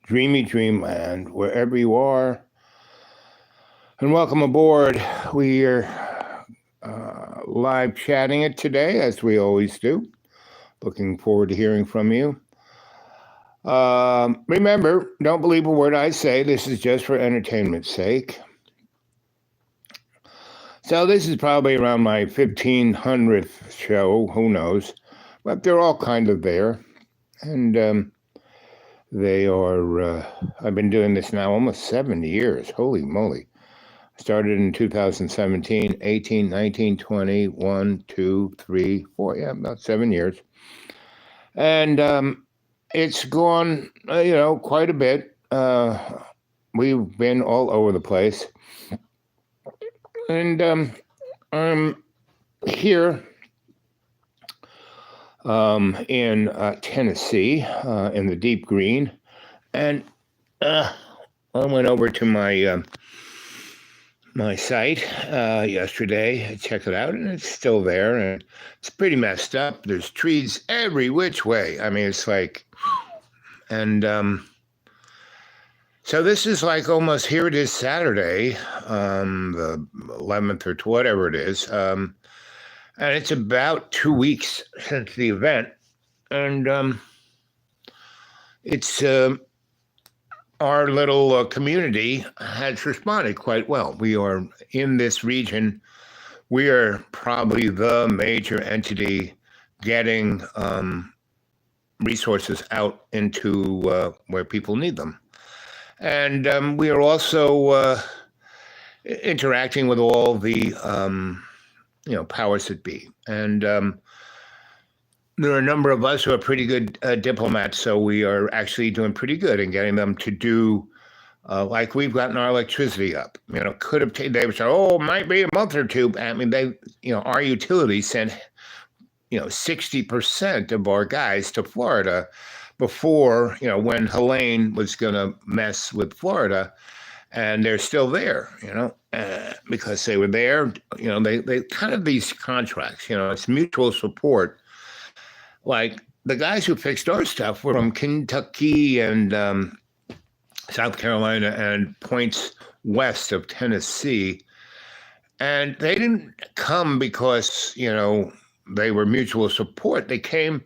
Dreamy Dreamland, wherever you are. And welcome aboard. We are live chatting it today, as we always do. Looking forward to hearing from you. Remember, don't believe a word I say. This is just for entertainment's sake. So this is probably around my 1500th show. Who knows? But they're all kind of there. And they are, I've been doing this now almost 7 years. Holy moly. Started in 2017, 18, 19, 20, 1, 2, 3, 4, about 7 years. And it's gone, quite a bit. We've been all over the place. And I'm here in Tennessee, in the deep green. And I went over to my site yesterday. I checked it out, and it's still there, and it's pretty messed up. There's trees every which way. I mean, it's like, and so this is like almost, here it is Saturday, the 11th or whatever it is, and it's about 2 weeks since the event, and it's our little community has responded quite well. We are in this region. We are probably the major entity getting resources out into where people need them. And we are also interacting with all the, powers that be. And there are a number of us who are pretty good diplomats, so we are actually doing pretty good in getting them to do, like we've gotten our electricity up. Could have taken, they would say, it might be a month or two. I mean, our utilities sent, 60% of our guys to Florida before, when Helene was going to mess with Florida, and they're still there, because they were there, they kind of these contracts, it's mutual support. Like the guys who fixed our stuff were from Kentucky and South Carolina and points west of Tennessee. And they didn't come because, they were mutual support. They came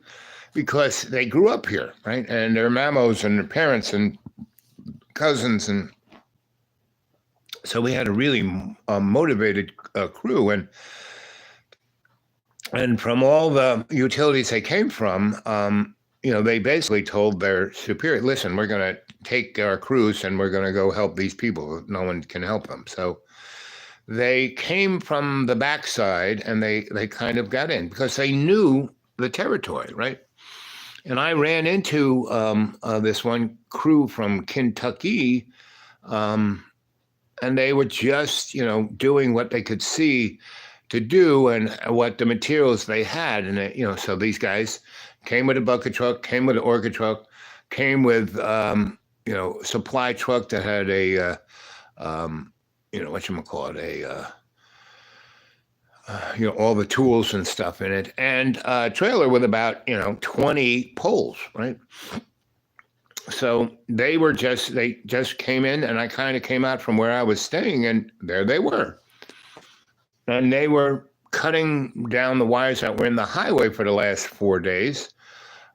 because they grew up here, right? And their mamos and their parents and cousins. And so we had a really motivated crew. And from all the utilities they came from, they basically told their superior, listen, we're going to take our crews and we're going to go help these people. No one can help them. So they came from the backside, and they kind of got in because they knew the territory, right? And I ran into this one crew from Kentucky, and they were just, doing what they could see to do and what the materials they had. And, so these guys came with a bucket truck, came with an orca truck, came with, supply truck that had a, all the tools and stuff in it, and a trailer with about, 20 poles, right? So they just came in, and I kind of came out from where I was staying, and there they were. And they were cutting down the wires that were in the highway for the last 4 days,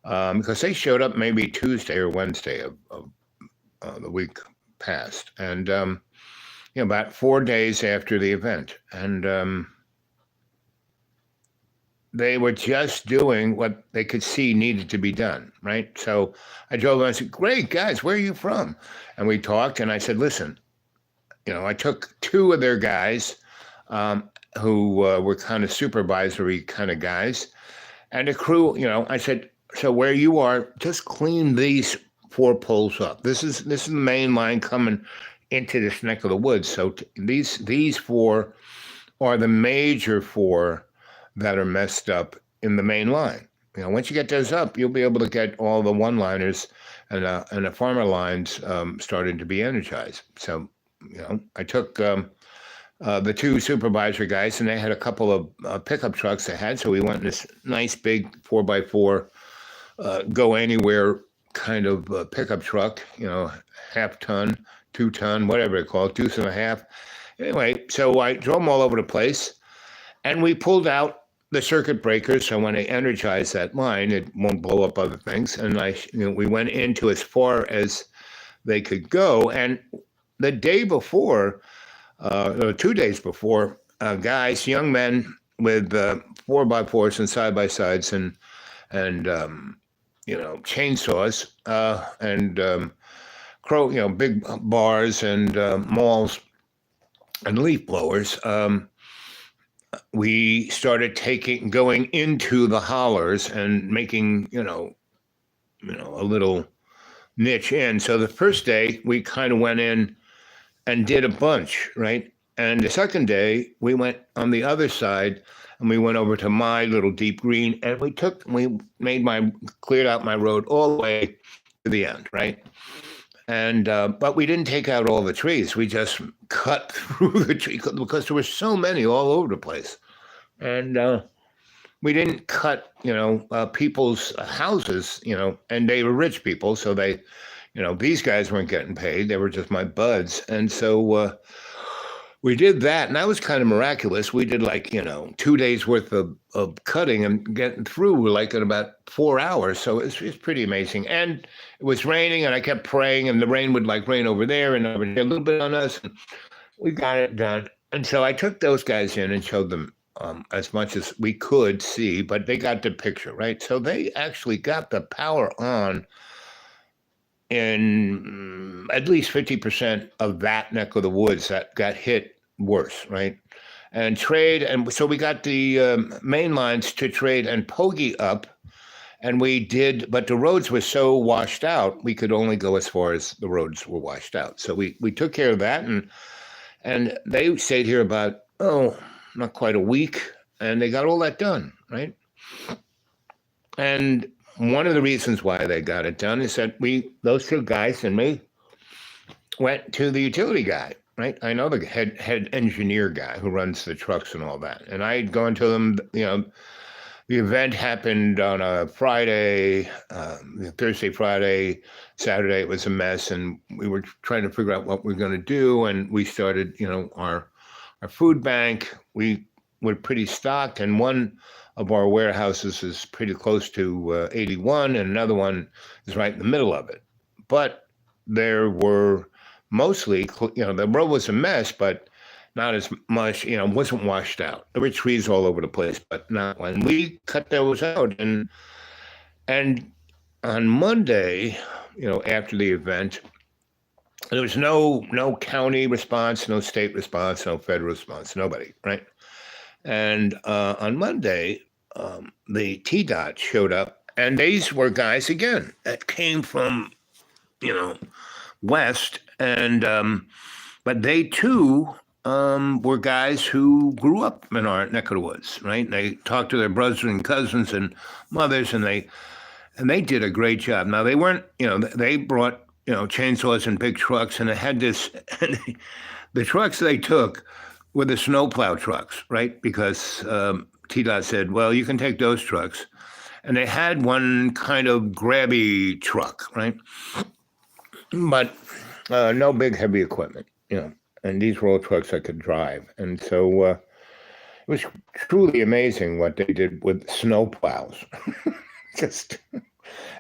because they showed up maybe Tuesday or Wednesday of the week past. And, about 4 days after the event. And they were just doing what they could see needed to be done, right? So I drove them and I said, great, guys, where are you from? And we talked, and I said, listen, I took 2 of their guys, who were kind of supervisory kind of guys, and the crew, I said, so where you are, just clean these 4 poles up. This is the main line coming into this neck of the woods. So these 4 are the major 4 that are messed up in the main line. Once you get those up, you'll be able to get all the one-liners and the farmer lines starting to be energized. So, I took the 2 supervisor guys, and they had a couple of pickup trucks they had. So we went in this nice big 4x4 go anywhere kind of pickup truck, half ton, 2 ton, whatever it's called, deuce and a half. Anyway, so I drove them all over the place, and we pulled out the circuit breakers. So when I energize that line, it won't blow up other things. And we went into as far as they could go. And the day before, 2 days before, guys, young men with 4x4s and side-by-sides and chainsaws and big bars and malls and leaf blowers. We started going into the hollers and making, a little niche in. So the first day we kind of went in and did a bunch, right? And the second day we went on the other side and we went over to my little deep green and we cleared out my road all the way to the end, right? And but we didn't take out all the trees. We just cut through the tree because there were so many all over the place. And we didn't cut, people's houses, and they were rich people. So they, these guys weren't getting paid. They were just my buds. And so we did that. And that was kind of miraculous. We did 2 days worth of cutting and getting through like in about 4 hours. So it's pretty amazing. And it was raining and I kept praying and the rain would rain over there and over there, a little bit on us. And we got it done. And so I took those guys in and showed them as much as we could see, but they got the picture, right? So they actually got the power on in at least 50% of that neck of the woods that got hit worse, right? And so we got the main lines to trade and pogey up, and we did, but the roads were so washed out, we could only go as far as the roads were washed out. So we took care of that, and they stayed here about, not quite a week, and they got all that done, right? And one of the reasons why they got it done is that those two guys and me went to the utility guy, right? I know the head engineer guy who runs the trucks and all that. And I had gone to them, the event happened on a Friday, Thursday, Friday, Saturday, it was a mess. And we were trying to figure out what we're going to do. And we started, our food bank. We were pretty stocked. And one of our warehouses is pretty close to 81, and another one is right in the middle of it. But there were mostly, the road was a mess, but not as much, wasn't washed out. There were trees all over the place, but not when we cut those out. And on Monday, after the event, there was no county response, no state response, no federal response, nobody, right? And on Monday, the TDOT showed up, and these were guys, again, that came from, west, and but they too were guys who grew up in our neck of the woods, right? And they talked to their brothers and cousins and mothers, and they did a great job. Now, they weren't, they brought, chainsaws and big trucks, and they had this, and the trucks they took were the snowplow trucks, right? Because TDOT said, well, you can take those trucks. And they had one kind of grabby truck, right? But no big heavy equipment, and these were all trucks I could drive. And so it was truly amazing what they did with snowplows.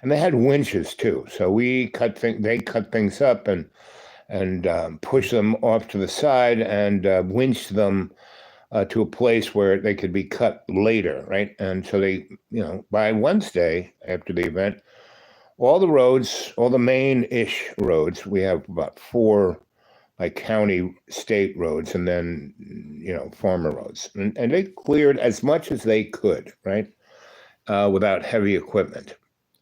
And they had winches too. So they cut things up and push them off to the side and winch them to a place where they could be cut later, right? And so they, by Wednesday after the event, all the roads, all the main-ish roads, we have about 4 county state roads and then, farmer roads. And they cleared as much as they could, right? Without heavy equipment.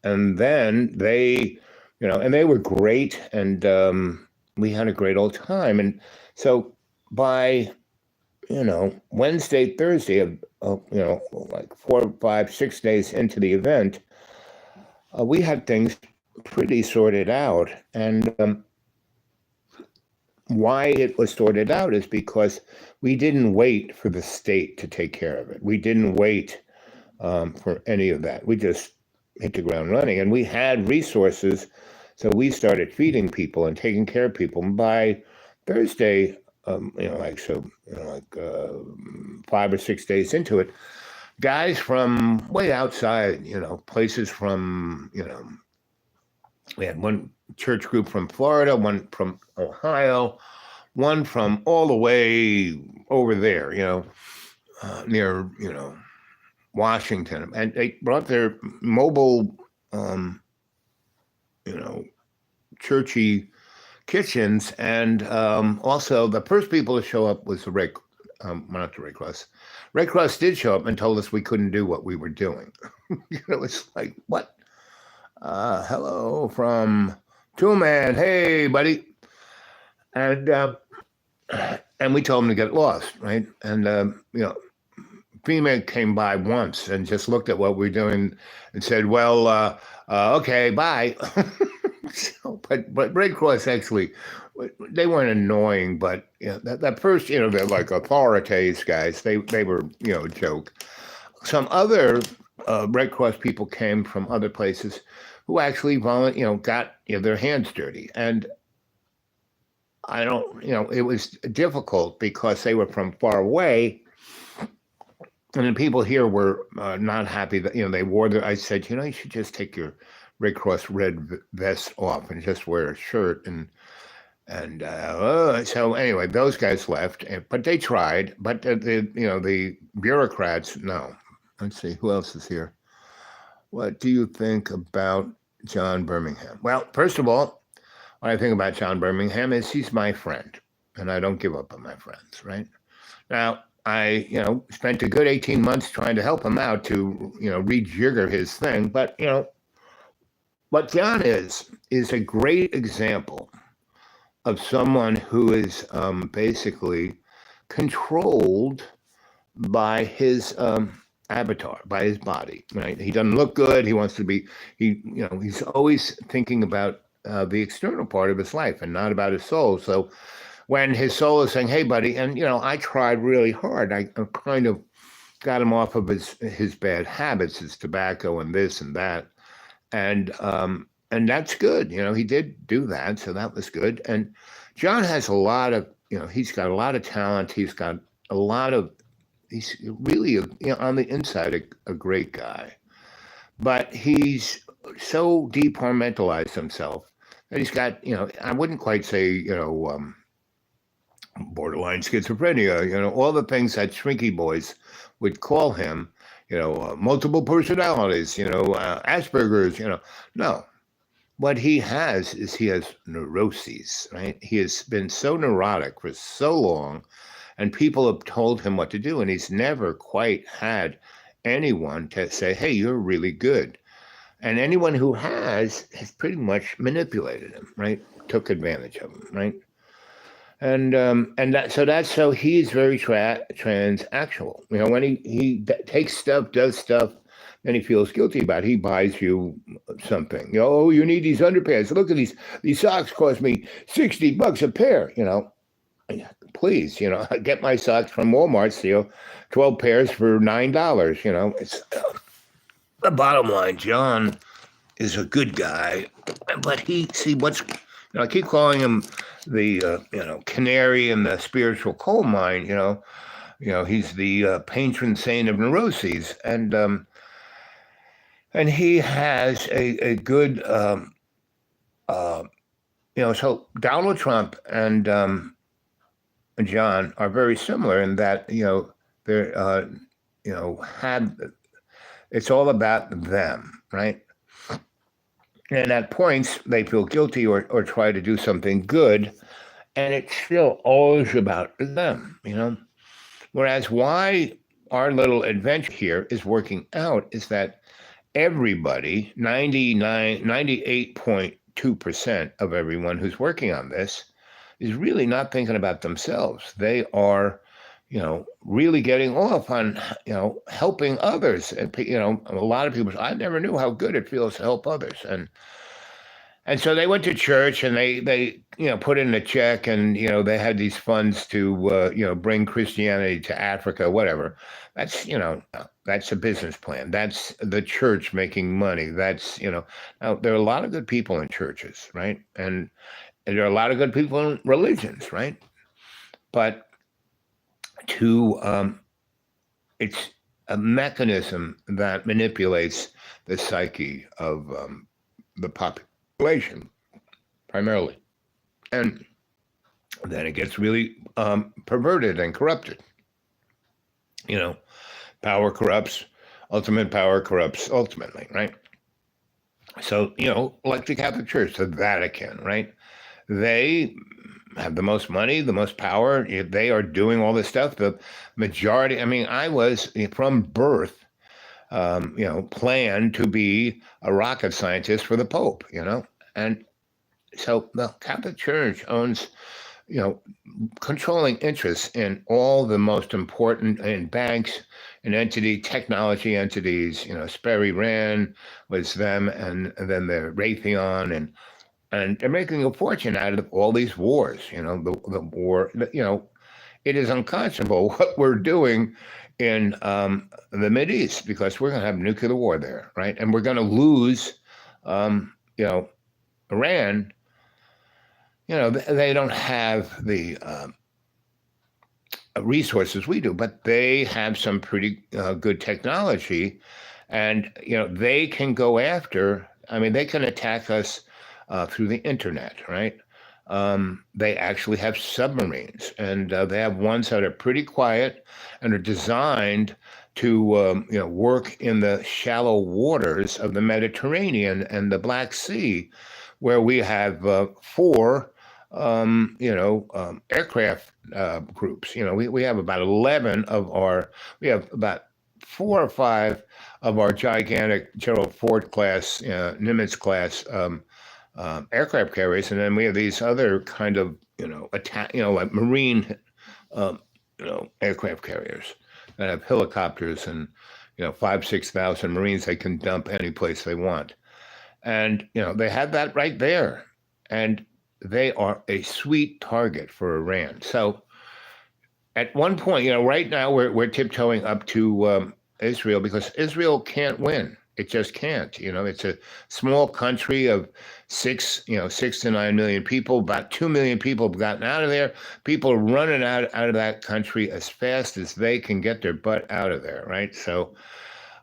And then they, and they were great, and we had a great old time. And so by, Wednesday, Thursday of 4, 5, 6 days into the event, we had things pretty sorted out. And why it was sorted out is because we didn't wait for the state to take care of it. We didn't wait for any of that. We just hit the ground running. And we had resources, so we started feeding people and taking care of people. And by Thursday, 5 or 6 days into it, guys from way outside, places from, we had one church group from Florida, one from Ohio, one from all the way over there, near, Washington. And they brought their mobile, churchy kitchens. And also the first people to show up was not the Red Cross. Red Cross did show up and told us we couldn't do what we were doing. It's like, what? Hello from Two-Man. Hey, buddy. And we told them to get lost, right? And, FEMA came by once and just looked at what we were doing and said, well, okay, bye. But Red Cross actually, they weren't annoying, but that first, they're like authorities guys. They were, a joke. Some other Red Cross people came from other places who actually got their hands dirty. And I don't, it was difficult because they were from far away. And then people here were not happy that, they wore I said, you should just take your Red Cross red vest off and just wear a shirt. And so anyway, those guys left, but they tried. But the bureaucrats, no. Let's see, who else is here? What do you think about John Birmingham? Well, first of all, what I think about John Birmingham is he's my friend, and I don't give up on my friends, right? Now, I, spent a good 18 months trying to help him out to, rejigger his thing. But, what John is a great example of someone who is basically controlled by his avatar, by his body, right? He doesn't look good. He wants to be, he's always thinking about the external part of his life and not about his soul. So when his soul is saying, hey, buddy, and, I tried really hard. I kind of got him off of his bad habits, his tobacco and this and that. And that's good. He did do that. So that was good. And John has a lot of, he's got a lot of talent. He's got a lot of, he's really, on the inside, a great guy. But he's so departmentalized himself that he's got, I wouldn't quite say, borderline schizophrenia, all the things that Shrinky Boys would call him, multiple personalities, Asperger's, no. What he has is he has neuroses, right? He has been so neurotic for so long, and people have told him what to do, and he's never quite had anyone to say, hey, you're really good. And anyone who has pretty much manipulated him, right? Took advantage of him, right? And so he's very transactional. When he takes stuff, does stuff, and he feels guilty about it, he buys you something. Oh, you need these underpants. Look at these socks cost me $60 a pair. Please, get my socks from Walmart. 12 pairs for $9. It's the bottom line. John is a good guy, but I keep calling him the canary in the spiritual coal mine. He's the patron saint of neuroses, and he has a good so Donald Trump and John are very similar in that they're it's all about them, right? And at points, they feel guilty or try to do something good, and it's still always about them, Whereas why our little adventure here is working out is that everybody, 98.2% of everyone who's working on this is really not thinking about themselves. They are, really getting off on, helping others. And, a lot of people say, I never knew how good it feels to help others. And And so they went to church and they put in a check and they had these funds to bring Christianity to Africa, whatever. That's a business plan. That's the church making money. Now there are a lot of good people in churches, right? And there are a lot of good people in religions, right? But to it's a mechanism that manipulates the psyche of the population primarily, and then it gets really perverted and corrupted. You know, power corrupts. Ultimate power corrupts ultimately, right? So like the Catholic Church, the Vatican, right? They have the most money, the most power. They are doing all this stuff. The majority. I mean, I was from birth, planned to be a rocket scientist for the Pope. And so the Catholic Church owns, controlling interests in all the most important in banks and technology entities. Sperry Rand was them, and then the Raytheon, and they're making a fortune out of all these wars. The war. It is unconscionable what we're doing in the Mideast, because we're going to have nuclear war there, right? And we're going to lose, Iran. They don't have the resources we do, but they have some pretty good technology, and they can go after. I mean, they can attack us through the internet, right? They actually have submarines, and they have ones that are pretty quiet and are designed to work in the shallow waters of the Mediterranean and the Black Sea, where we have four aircraft groups. We have about 11 we have about 4 or 5 of our gigantic Gerald Ford class, Nimitz class aircraft carriers, and then we have these other kind of like marine aircraft carriers that have helicopters and 5,000-6,000 Marines they can dump any place they want, and they have that right there, and they are a sweet target for Iran. So at one point, right now we're tiptoeing up to Israel, because Israel can't win. It just can't. It's a small country of 6 to 9 million people. About 2 million people have gotten out of there. People are running out of that country as fast as they can get their butt out of there, right? So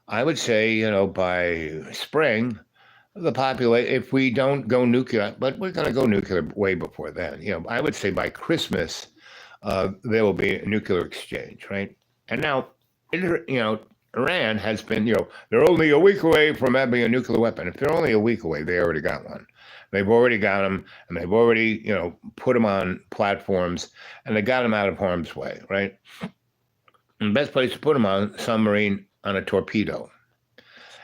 I would say, by spring, the population, if we don't go nuclear, but we're going to go nuclear way before then. I would say by Christmas, there will be a nuclear exchange, right? And now, Iran has been, they're only a week away from having a nuclear weapon. If they're only a week away, they already got one. They've already got them, and they've already, put them on platforms, and they got them out of harm's way, right? And the best place to put them on, submarine on a torpedo.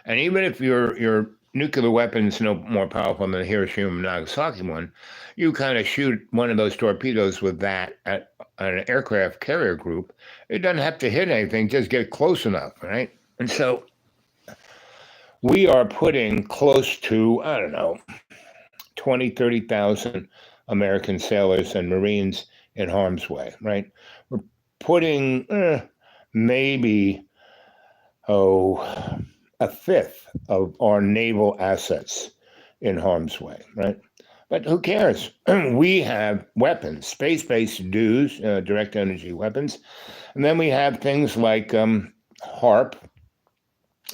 And even if your nuclear weapons no more powerful than the Hiroshima and Nagasaki one, you kind of shoot one of those torpedoes with that at an aircraft carrier group. It doesn't have to hit anything, just get close enough, right? And so we are putting close to, 20, 30,000 American sailors and Marines in harm's way, right? We're putting maybe, a fifth of our naval assets in harm's way, right? But who cares? We have weapons, space-based DEWs, direct energy weapons. And then we have things like HARP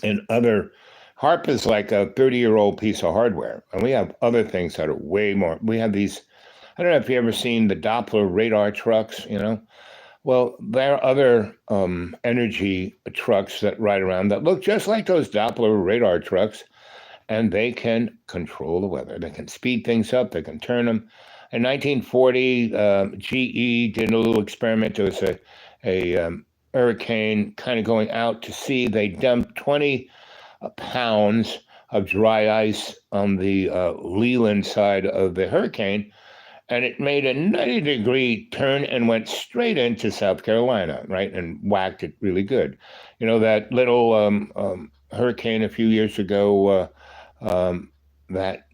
and other. HARP is like a 30-year-old piece of hardware. And we have other things that are way more. We have these, I don't know if you've ever seen the Doppler radar trucks, Well, there are other energy trucks that ride around that look just like those Doppler radar trucks, and they can control the weather. They can speed things up. They can turn them. In 1940, GE did a little experiment. There was a hurricane kind of going out to sea. They dumped 20 pounds of dry ice on the Leland side of the hurricane, and it made a 90-degree turn and went straight into South Carolina, right, and whacked it really good. That little hurricane a few years ago, that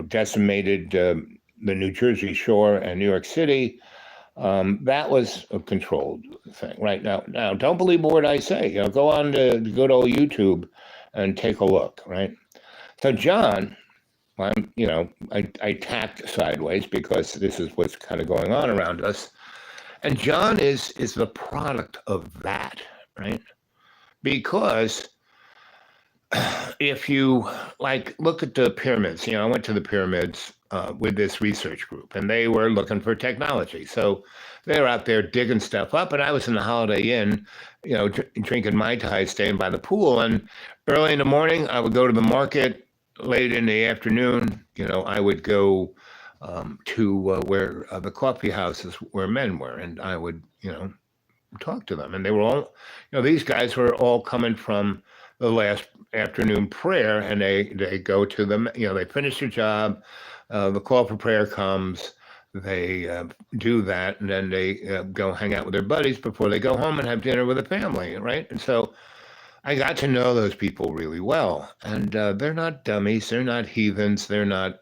decimated the New Jersey shore and New York City. That was a controlled thing. Right now, don't believe a word I say. Go on to the good old YouTube and take a look. Right. So John, I tacked sideways because this is what's kind of going on around us, and John is the product of that, right? Because if you look at the pyramids, I went to the pyramids with this research group, and they were looking for technology. So they were out there digging stuff up, and I was in the Holiday Inn, drinking Mai Tai, staying by the pool. And early in the morning, I would go to the market. Late in the afternoon, I would go to where the coffee houses where men were, and I would, talk to them. And they were all, these guys were all coming from the last afternoon prayer, and they go to them, they finish their job, the call for prayer comes, they do that, and then they go hang out with their buddies before they go home and have dinner with the family, right? And so I got to know those people really well, and they're not dummies, they're not heathens, they're not,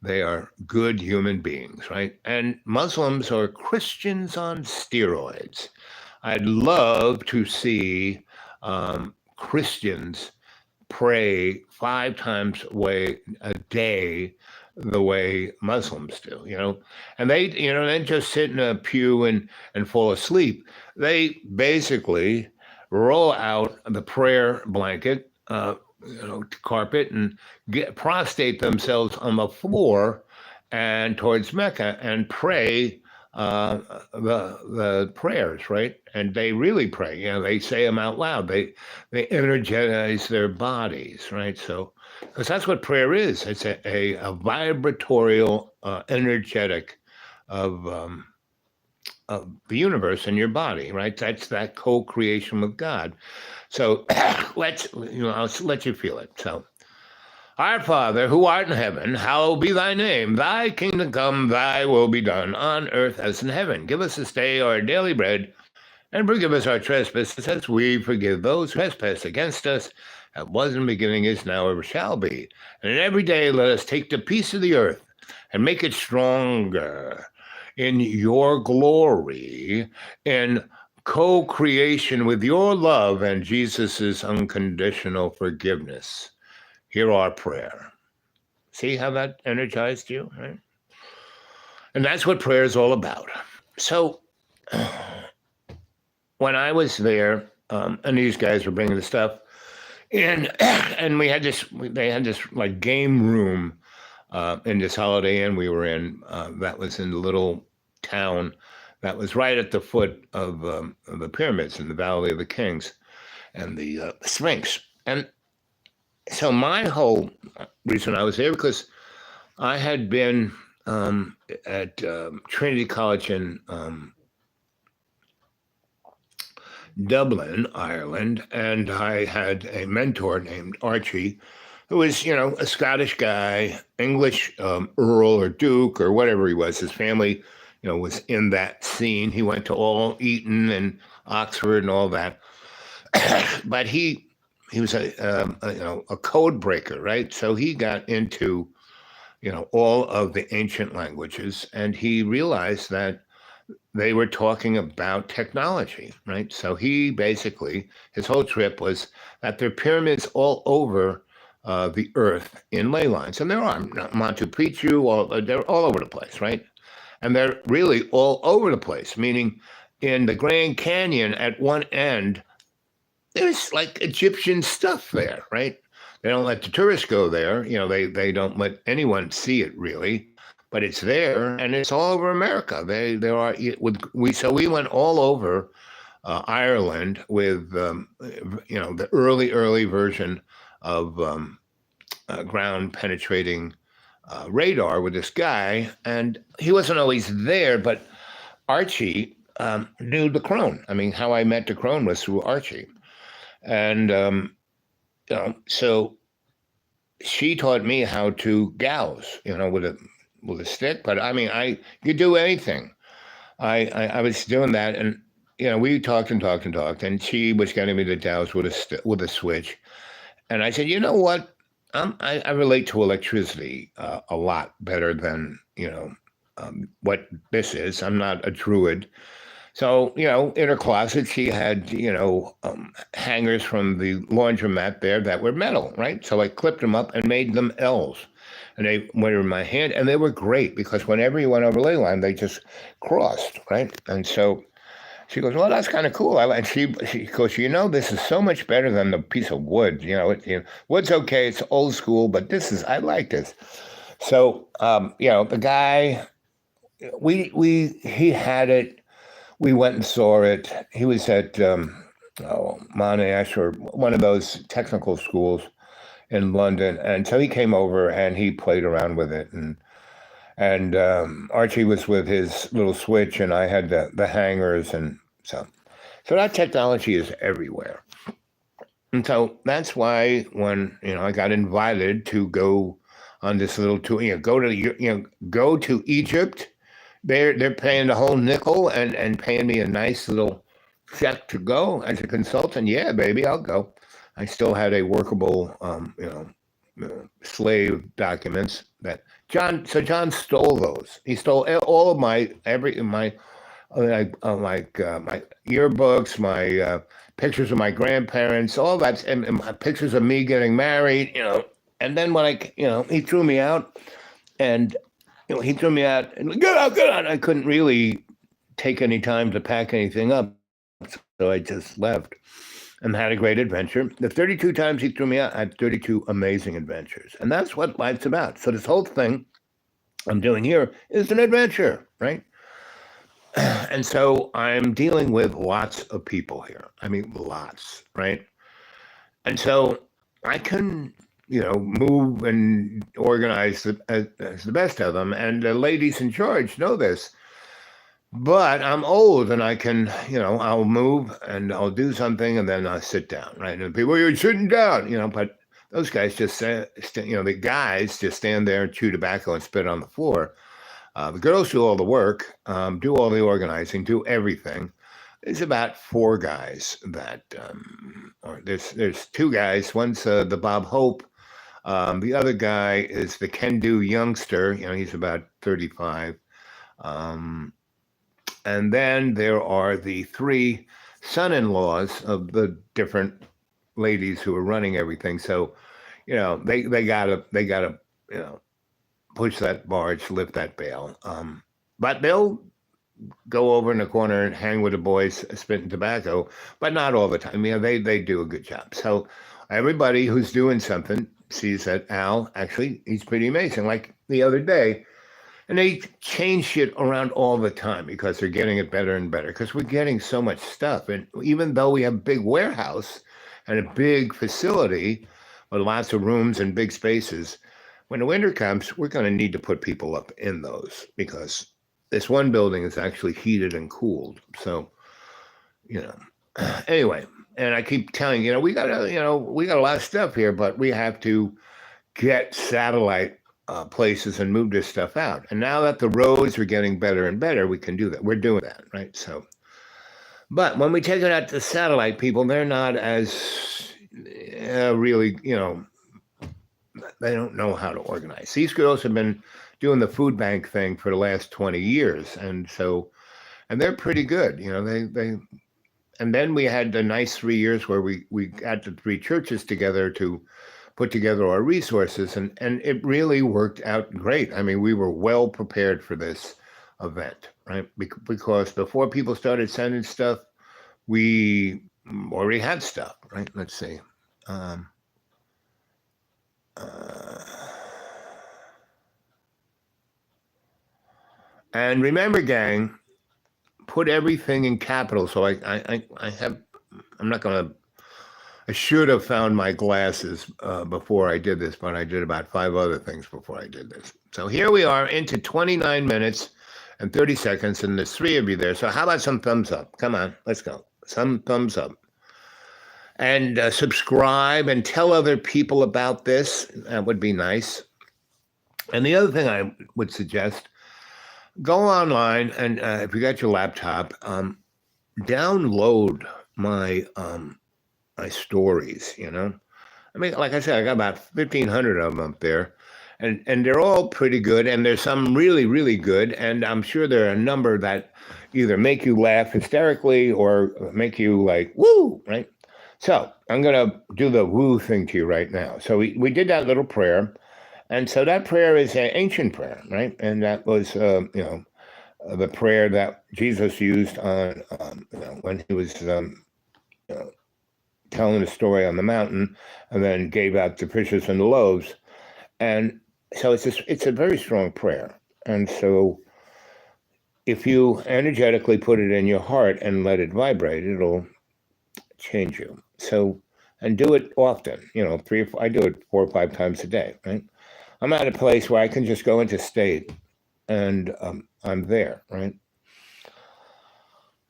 they are good human beings, right? And Muslims are Christians on steroids. I'd love to see Christians pray 5 times a day the way Muslims do, and they, they just sit in a pew and fall asleep. They basically roll out the prayer blanket, carpet, and prostrate themselves on the floor and towards Mecca and pray the prayers, right? And they really pray. They say them out loud. They energize their bodies, right? So, because that's what prayer is. It's a vibratorial, energetic of the universe in your body, right? That's that co-creation with God. So I'll let you feel it. So, our Father, who art in heaven, hallowed be thy name. Thy kingdom come, thy will be done on earth as in heaven. Give us this day our daily bread, and forgive us our trespasses as we forgive those who trespass against us. As was in the beginning, is now, ever shall be. And every day let us take the peace of the earth and make it stronger in your glory, in co-creation with your love and Jesus's unconditional forgiveness. Hear our prayer. See how that energized you, right? And that's what prayer is all about. So when I was there, and these guys were bringing the stuff, and they had this like game room in this Holiday Inn we were in, that was in the little town that was right at the foot of the pyramids in the Valley of the Kings and the Sphinx. And so my whole reason I was there, because I had been at Trinity College in Dublin, Ireland, and I had a mentor named Archie, who was, a Scottish guy, English Earl or Duke or whatever he was. His family, was in that scene. He went to all Eton and Oxford and all that, but he was a code breaker, right? So he got into, all of the ancient languages, and he realized that they were talking about technology, right? So he basically, his whole trip was that there are pyramids all over the earth in ley lines. And there are Machu Picchu, they're all over the place, right? And they're really all over the place, meaning in the Grand Canyon at one end, there's like Egyptian stuff there, right? They don't let the tourists go there. They don't let anyone see it really, but it's there and it's all over America. So we went all over Ireland with the early version of ground penetrating radar with this guy, and he wasn't always there, but Archie knew the crone. I mean, how I met the crone was through Archie. And, so she taught me how to gauze, with a stick, but I mean, I could do anything. I was doing that, and, we talked, and she was getting me to gauze with a switch. And I said, you know what? I relate to electricity a lot better than what this is. I'm not a druid, so in her closet she had hangers from the laundromat there that were metal, right? So I clipped them up and made them L's, and they went in my hand, and they were great because whenever you went over ley line, they just crossed, right? And so she goes, well, that's kind of cool. And she goes, this is so much better than the piece of wood. Wood's okay. It's old school, but I like this. So, the guy, he had it. We went and saw it. He was at Monash or one of those technical schools in London. And so he came over and he played around with it. And Archie was with his little switch, and I had the hangers, and so that technology is everywhere. And so that's why when I got invited to go on this little tour, go to Egypt, they're paying the whole nickel and paying me a nice little check to go as a consultant. Yeah, baby, I'll go. I still had a workable, slave documents that John stole those. He stole all of my yearbooks, my pictures of my grandparents, all that, and my pictures of me getting married, And then when he threw me out, and he threw me out, and get out. I couldn't really take any time to pack anything up, so I just left and had a great adventure. The 32 times he threw me out, I had 32 amazing adventures. And that's what life's about. So this whole thing I'm doing here is an adventure, right? And so I'm dealing with lots of people here. I mean, lots, right? And so I can, move and organize as the best of them. And the ladies in charge know this. But I'm old, and I can, I'll move and I'll do something, and then I'll sit down, right? And people, you're sitting down, but those guys just, the guys just stand there and chew tobacco and spit on the floor. The girls do all the work, do all the organizing, do everything. There's about 4 guys that, or there's 2 guys. One's the Bob Hope. The other guy is the can-do youngster. He's about 35. And then there are the 3 son-in-laws of the different ladies who are running everything. So, they gotta push that barge, lift that bale. But they'll go over in the corner and hang with the boys spitting tobacco, but not all the time. They do a good job. So everybody who's doing something sees that Al, actually, he's pretty amazing. Like the other day, and they change shit around all the time because they're getting it better and better because we're getting so much stuff. And even though we have a big warehouse and a big facility with lots of rooms and big spaces, when the winter comes, we're going to need to put people up in those because this one building is actually heated and cooled. So, anyway, and I keep telling we got a lot of stuff here, but we have to get satellite places and move this stuff out. And now that the roads are getting better and better, we can do that. We're doing that, right? So, but when we take it out to satellite people, they're not as really, they don't know how to organize. These girls have been doing the food bank thing for the last 20 years. And they're pretty good. And then we had the nice 3 years where we got the 3 churches together to put together our resources, and it really worked out great. I mean, we were well prepared for this event, right? Because before people started sending stuff, we already had stuff, right? Let's see. And remember, gang, put everything in capital. So I should have found my glasses before I did this, but I did about 5 other things before I did this. So here we are into 29 minutes and 30 seconds, and there's 3 of you there. So how about some thumbs up? Come on, let's go. Some thumbs up. And subscribe and tell other people about this. That would be nice. And the other thing I would suggest, go online and if you got your laptop, download my stories, I mean, like I said, I got about 1,500 of them up there, and they're all pretty good. And there's some really, really good. And I'm sure there are a number that either make you laugh hysterically or make you like, woo, right? So I'm going to do the woo thing to you right now. So we did that little prayer. And so that prayer is an ancient prayer, right? And that was, the prayer that Jesus used on, when he was you know, telling the story on the mountain, and then gave out the fishes and the loaves. And so it's a very strong prayer. And so if you energetically put it in your heart and let it vibrate, it'll change you. So, and do it often, I do it 4 or 5 times a day, right? I'm at a place where I can just go into state and I'm there, right?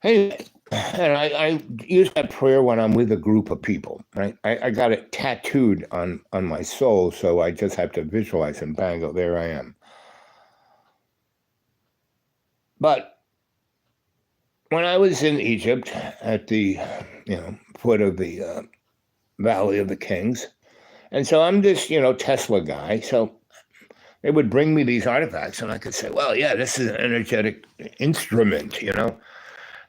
Anyway, and I use that prayer when I'm with a group of people, right? I got it tattooed on my soul, so I just have to visualize and bang, oh, there I am. But when I was in Egypt at the foot of the Valley of the Kings, and so I'm this Tesla guy, so they would bring me these artifacts, and I could say, well, yeah, this is an energetic instrument,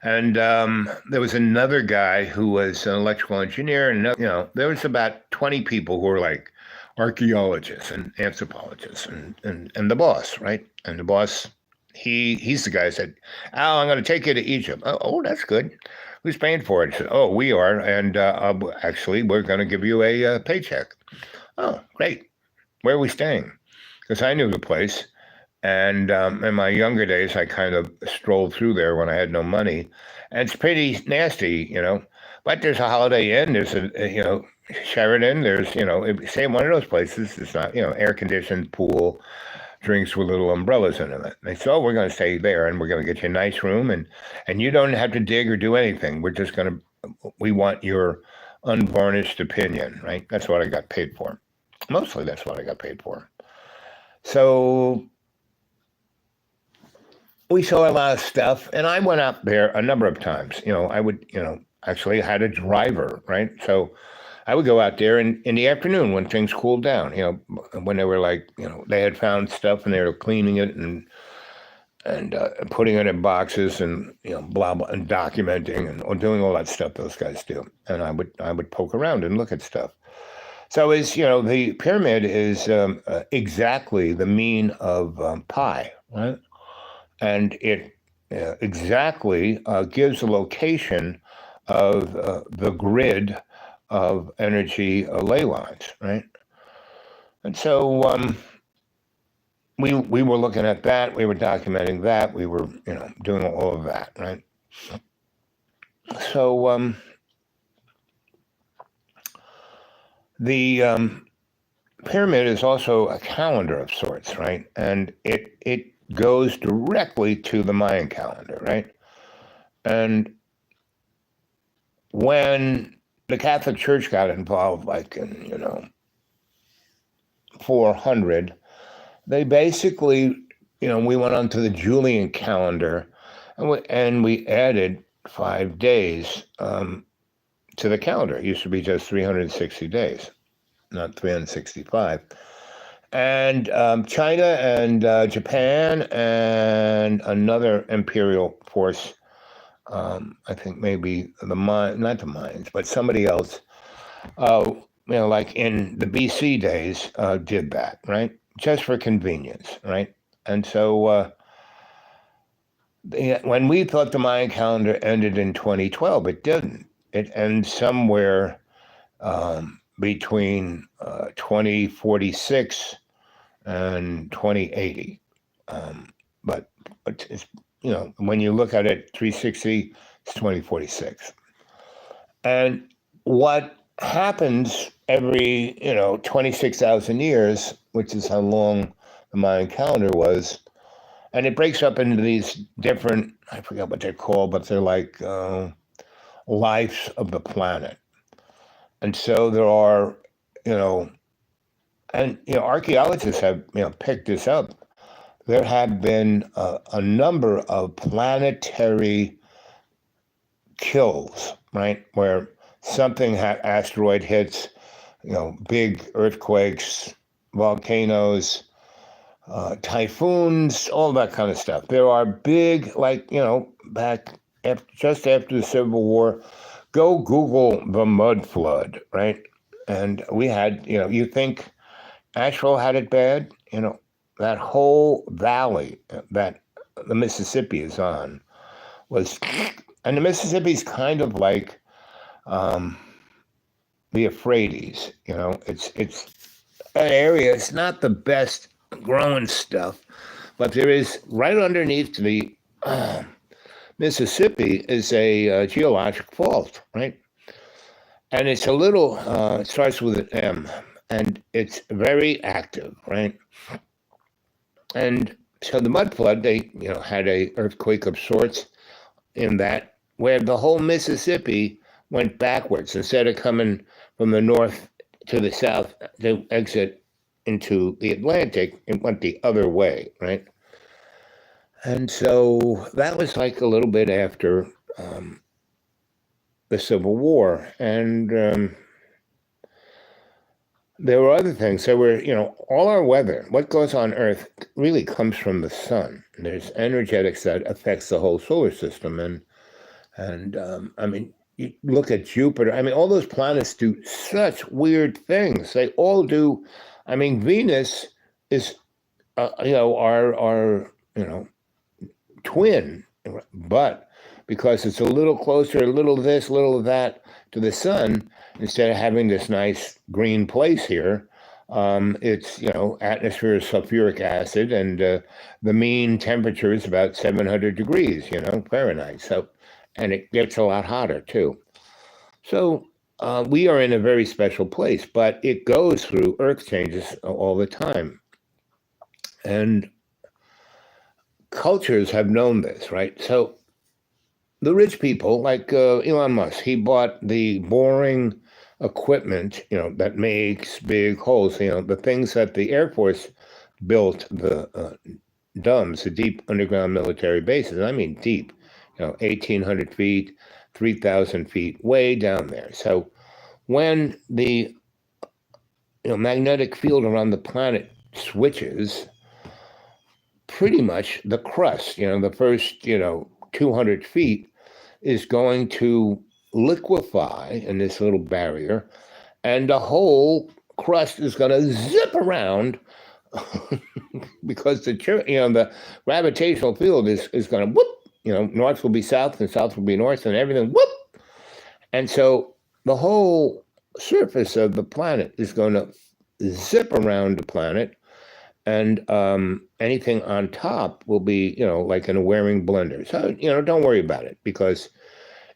And there was another guy who was an electrical engineer, and there was about 20 people who were like archaeologists and anthropologists, and the boss, right? And the boss, he's the guy who said, "Al, I'm going to take you to Egypt." Oh, that's good. Who's paying for it? He said, "Oh, we are, and actually, we're going to give you a paycheck." Oh, great. Where are we staying? Because I knew the place. And in my younger days, I kind of strolled through there when I had no money. And it's pretty nasty, But there's a Holiday Inn, there's Sheraton, there's, same one of those places. It's not, air-conditioned pool, drinks with little umbrellas in it. They said, oh, we're going to stay there, and we're going to get you a nice room, and you don't have to dig or do anything. We want your unvarnished opinion, right? That's what I got paid for. Mostly that's what I got paid for. So we saw a lot of stuff, and I went up there a number of times. I would, actually had a driver, right? So I would go out there in the afternoon when things cooled down, when they were like, they had found stuff and they were cleaning it and putting it in boxes and, blah, blah, and documenting and doing all that stuff those guys do. And I would poke around and look at stuff. So the pyramid is exactly the mean of pi, right? And it exactly gives a location of the grid of energy ley lines, right? And so we were looking at that, we were documenting that, we were doing all of that, right? So the pyramid is also a calendar of sorts, right? And it goes directly to the Mayan calendar, right? And when the Catholic Church got involved, like in 400, they basically, we went on to the Julian calendar, and we added 5 days to the calendar. It used to be just 360 days, not 365. And China and Japan and another imperial force, I think maybe not the Mayans, but somebody else, like in the BC days, did that, right? Just for convenience, right? And so when we thought the Mayan calendar ended in 2012, it didn't. It ends somewhere between 2046 and 2080. But it's, when you look at it, 360, it's 2046. And what happens every, 26,000 years, which is how long the Mayan calendar was, and it breaks up into these different, I forget what they're called, but they're like lives of the planet. And so there are, and archaeologists have picked this up. There have been a number of planetary kills, right, where something asteroid hits, big earthquakes, volcanoes, typhoons, all that kind of stuff. There are big, back just after the Civil War, go Google the mud flood, right? And we had, you think Asheville had it bad? That whole valley that the Mississippi is on was, and the Mississippi's kind of like the Euphrates. It's an area. It's not the best growing stuff, but there is right underneath the Mississippi is a geologic fault, right? And it's a little. It starts with an M, and it's very active, right? And so the mud flood, they had a earthquake of sorts in that, where the whole Mississippi went backwards instead of coming from the north to the south to exit into the Atlantic. It went the other way, right? And so that was like a little bit after the Civil War, and there were other things. There were, all our weather, what goes on Earth really comes from the sun. There's energetics that affects the whole solar system. And I mean, you look at Jupiter. I mean, all those planets do such weird things. They all do. I mean, Venus is, our twin, but because it's a little closer, a little this, a little of that to the sun, instead of having this nice green place here, it's, atmosphere of sulfuric acid, and the mean temperature is about 700 degrees, Fahrenheit. So, and it gets a lot hotter too. So we are in a very special place, but it goes through earth changes all the time. And cultures have known this, right? So the rich people, like Elon Musk, he bought the boring equipment, that makes big holes, the things that the Air Force built, the DUMBs, the deep underground military bases. I mean, deep, 1,800 feet, 3,000 feet, way down there. So when the magnetic field around the planet switches, pretty much the crust, the first, 200 feet is going to liquefy in this little barrier, and the whole crust is going to zip around because the gravitational field is going to whoop, north will be south and south will be north and everything whoop. And so the whole surface of the planet is going to zip around the planet, and anything on top will be, like in a wearing blender. So, don't worry about it, because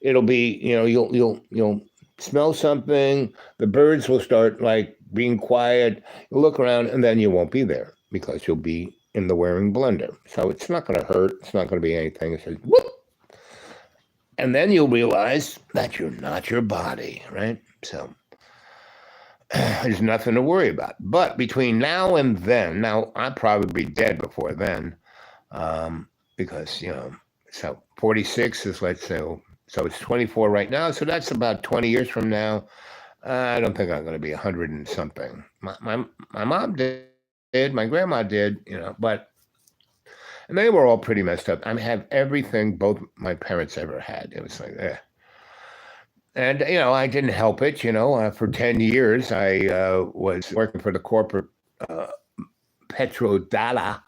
it'll be, you'll smell something, the birds will start like being quiet, you'll look around, and then you won't be there because you'll be in the wearing blender. So it's not going to hurt. It's not going to be anything. It's just whoop. And then you'll realize that you're not your body, right? So there's nothing to worry about. But between now and then, now I'll probably be dead before then, because, so 46 is, let's say, so it's 24 right now. So that's about 20 years from now. I don't think I'm going to be 100 and something. My mom did, my grandma did, but, and they were all pretty messed up. I have everything both my parents ever had. It was like, eh. And, I didn't help it, for 10 years, I was working for the corporate petrodollar,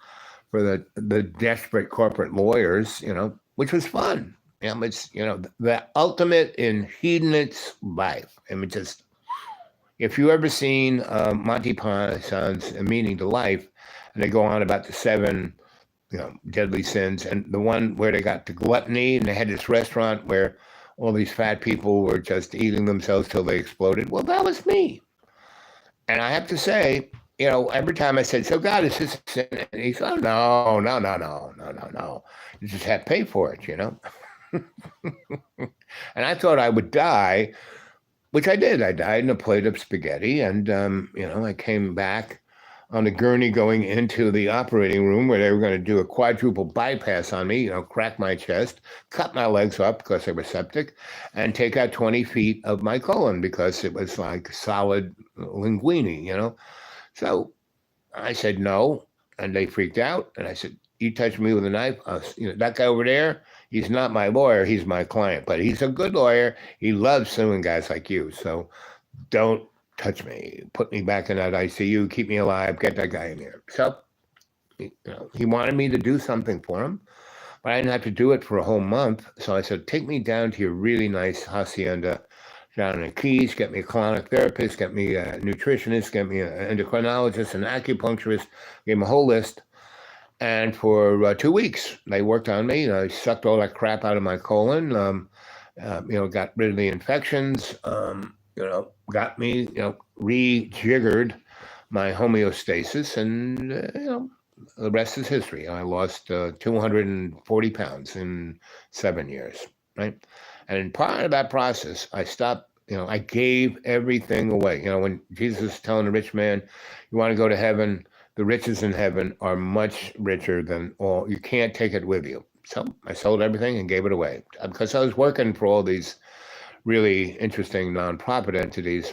for the desperate corporate lawyers, which was fun. It's, the ultimate in hedonist life. I mean, just, if you ever seen Monty Python's Meaning to Life, and they go on about the 7, deadly sins, and the one where they got the gluttony, and they had this restaurant where all these fat people were just eating themselves till they exploded. Well, that was me. And I have to say, every time I said, so God, is this a sin? And he said, oh, no. You just have to pay for it, And I thought I would die, which I did. I died in a plate of spaghetti. And, I came back on the gurney going into the operating room where they were going to do a quadruple bypass on me, crack my chest, cut my legs up because they were septic, and take out 20 feet of my colon because it was like solid linguine. So I said no, and they freaked out. And I said, "You touch me with a knife, that guy over there, he's not my lawyer, he's my client, but he's a good lawyer. He loves suing guys like you. So don't touch me. Put me back in that ICU, keep me alive, get that guy in here." So, he wanted me to do something for him, but I didn't have to do it for a whole month. So I said, take me down to your really nice hacienda down in the Keys, get me a colonic therapist, get me a nutritionist, get me an endocrinologist, an acupuncturist, gave him a whole list. And for 2 weeks, they worked on me. I sucked all that crap out of my colon, got rid of the infections, got me, rejiggered my homeostasis, and, the rest is history. I lost 240 pounds in 7 years, right? And part of that process, I stopped, I gave everything away. When Jesus is telling the rich man, you want to go to heaven, the riches in heaven are much richer than all. You can't take it with you. So I sold everything and gave it away because I was working for all these really interesting nonprofit entities.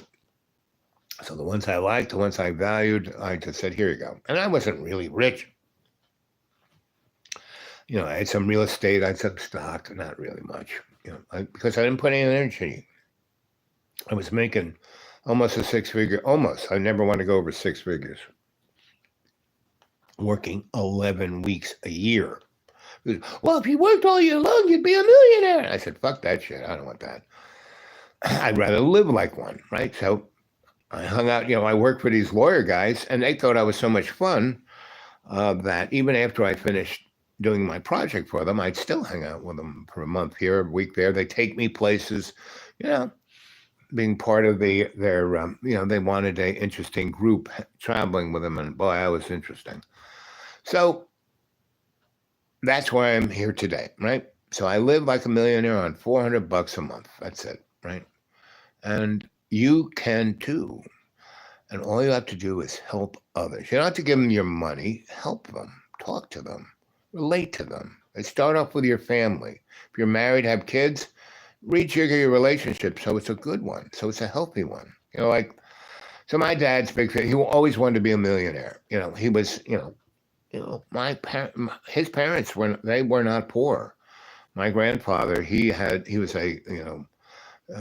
So the ones I liked, the ones I valued, I just said, here you go. And I wasn't really rich. I had some real estate, I had some stock, not really much, because I didn't put any energy. I was making almost a six-figure, almost. I never want to go over 6 figures. Working 11 weeks a year. Well, if you worked all year long, you'd be a millionaire. I said, fuck that shit. I don't want that. I'd rather live like one, right? So I hung out, I worked for these lawyer guys, and they thought I was so much fun that even after I finished doing my project for them, I'd still hang out with them for a month here, a week there. They take me places, being part of their, they wanted an interesting group traveling with them, and boy, I was interesting. So that's why I'm here today, right? So I live like a millionaire on $400 a month. That's it, right? And you can too. And all you have to do is help others. You don't have to give them your money. Help them. Talk to them. Relate to them. And start off with your family. If you're married, have kids, rejigger your relationship so it's a good one, so it's a healthy one. So my dad's big thing. He always wanted to be a millionaire. He was, his parents were not poor. My grandfather, he was a,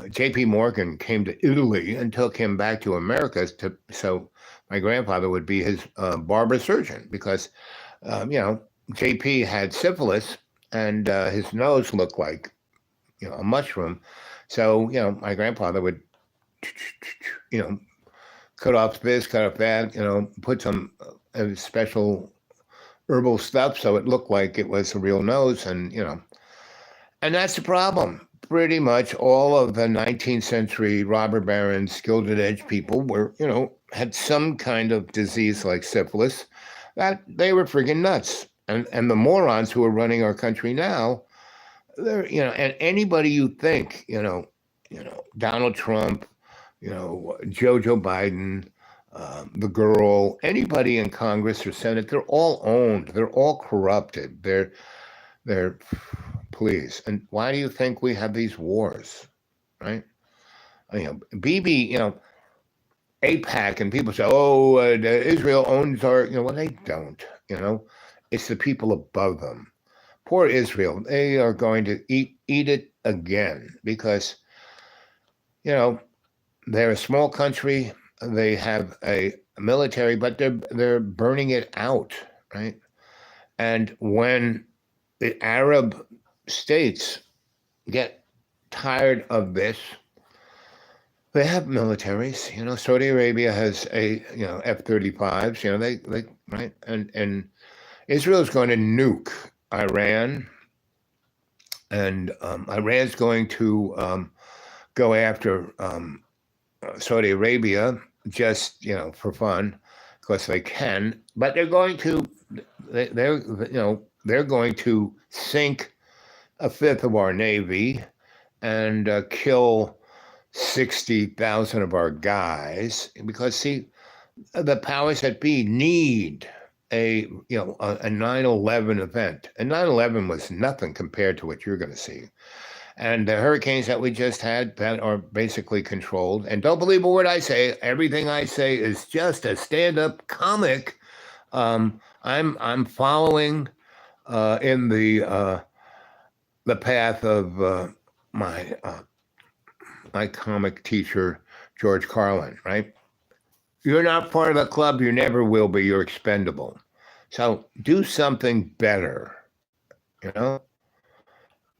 J.P. Morgan came to Italy and took him back to America so my grandfather would be his barber surgeon because, J.P. had syphilis and his nose looked like, a mushroom. So, my grandfather would, cut off this, cut off that, put some special herbal stuff so it looked like it was a real nose. And, and that's the problem. Pretty much all of the 19th century robber barons, Gilded Age people were, had some kind of disease like syphilis, that they were friggin' nuts. And the morons who are running our country now, they're, and anybody you think, Donald Trump, Joe Biden, the girl, anybody in Congress or Senate, they're all owned. They're all corrupted. They're please. And why do you think we have these wars, right? Bibi, AIPAC, and people say, oh, Israel owns our, well, they don't, it's the people above them. Poor Israel, they are going to eat it again because, they're a small country. They have a military, but they're burning it out, right? And when the Arab states get tired of this, they have militaries. Saudi Arabia has F-35s. They right, and Israel's going to nuke Iran, and Iran's going to go after Saudi Arabia just for fun, because they can. But they're going to they're going to sink a fifth of our Navy and kill 60,000 of our guys because, see, The powers that be need a 9/11 event. And 9/11 was nothing compared to what you're going to see. And the hurricanes that we just had that are basically controlled. And don't believe a word I say. Everything I say is just a stand-up comic. I'm following in the path of my my comic teacher George Carlin. Right? You're not part of the club. You never will be. You're expendable. So do something better. You know,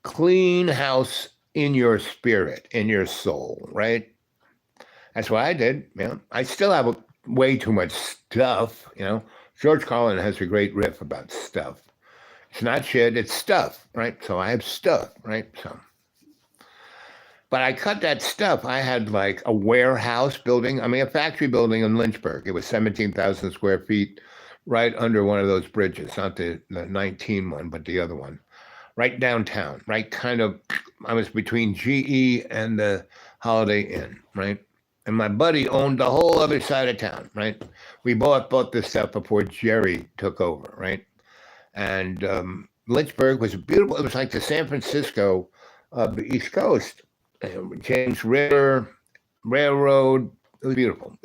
clean house in your spirit, in your soul. Right? That's what I did. I still have way too much stuff. George Carlin has a great riff about stuff. It's not shit, it's stuff, right? So I have stuff, right? But I cut that stuff. I had like a warehouse building, a factory building in Lynchburg. It was 17,000 square feet, right under one of those bridges, not the 19 one, but the other one, right downtown, right? Kind of, I was between GE and the Holiday Inn, right? And my buddy owned the whole other side of town, right? We bought this stuff before Jerry took over, right? And Lynchburg was beautiful. It was like the San Francisco of the East Coast. James River, Railroad. It was beautiful.